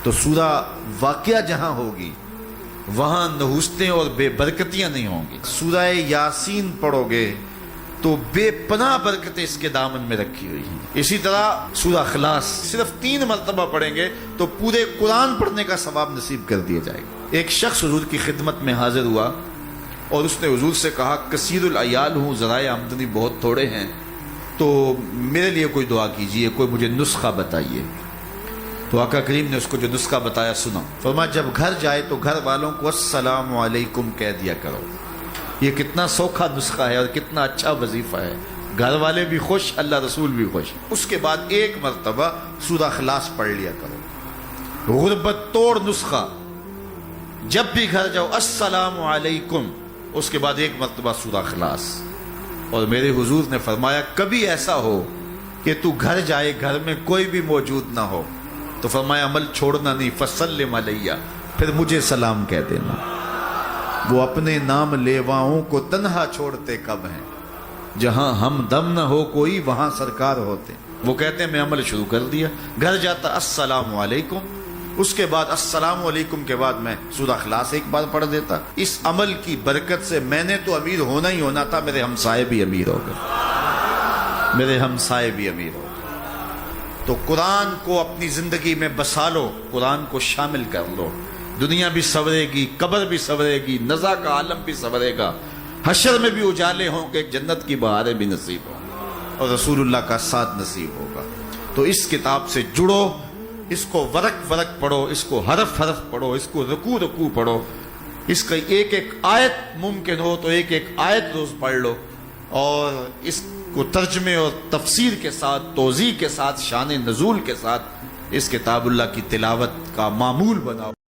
تو سورہ واقعہ جہاں ہوگی وہاں نحوستیں اور بے برکتیاں نہیں ہوں گی. سورہ یاسین پڑھو گے تو بے پناہ برکتیں اس کے دامن میں رکھی ہوئی ہیں. اسی طرح سورہ اخلاص صرف 3 مرتبہ پڑھیں گے تو پورے قرآن پڑھنے کا ثواب نصیب کر دیا جائے گا. ایک شخص حضور کی خدمت میں حاضر ہوا اور اس نے حضور سے کہا کثیر العیال ہوں، ذرائع آمدنی بہت تھوڑے ہیں، تو میرے لیے کوئی دعا کیجئے، کوئی مجھے نسخہ بتائیے. تو آقا کریم نے اس کو جو نسخہ بتایا سنا. فرمایا جب گھر جائے تو گھر والوں کو السلام علیکم کہہ دیا کرو. یہ کتنا سوکھا نسخہ ہے اور کتنا اچھا وظیفہ ہے. گھر والے بھی خوش، اللہ رسول بھی خوش. اس کے بعد 1 مرتبہ سورہ اخلاص پڑھ لیا کرو. غربت توڑ نسخہ، جب بھی گھر جاؤ السلام علیکم، اس کے بعد 1 مرتبہ سورہ اخلاص. اور میرے حضور نے فرمایا کبھی ایسا ہو کہ تو گھر جائے، گھر میں کوئی بھی موجود نہ ہو، تو فرمایا عمل چھوڑنا نہیں، فسلم علیہ، پھر مجھے سلام کہہ دینا. وہ اپنے نام لیواؤں کو تنہا چھوڑتے کب ہیں، جہاں ہم دم نہ ہو کوئی وہاں سرکار ہوتے. وہ کہتے ہیں میں عمل شروع کر دیا، گھر جاتا السلام علیکم، اس کے بعد السلام علیکم کے بعد میں سورہ اخلاص 1 بار پڑھ دیتا. اس عمل کی برکت سے میں نے تو امیر ہونا ہی ہونا تھا، میرے ہمسائے بھی امیر ہو گئے، میرے ہمسائے بھی امیر ہو گئے. تو قرآن کو اپنی زندگی میں بسا لو، قرآن کو شامل کر لو. دنیا بھی سنورے گی، قبر بھی سنورے گی، نزا کا عالم بھی سنورے گا، حشر میں بھی اجالے ہوں کہ جنت کی بہاریں بھی نصیب ہوں اور رسول اللہ کا ساتھ نصیب ہوگا. تو اس کتاب سے جڑو، اس کو ورق ورق پڑھو، اس کو حرف حرف پڑھو، اس کو رکوع رکوع پڑھو. اس کا ایک ایک آیت ممکن ہو تو ایک ایک آیت روز پڑھ لو، اور اس کو ترجمے اور تفسیر کے ساتھ، توضیح کے ساتھ، شان نزول کے ساتھ اس کتاب اللہ کی تلاوت کا معمول بناؤ.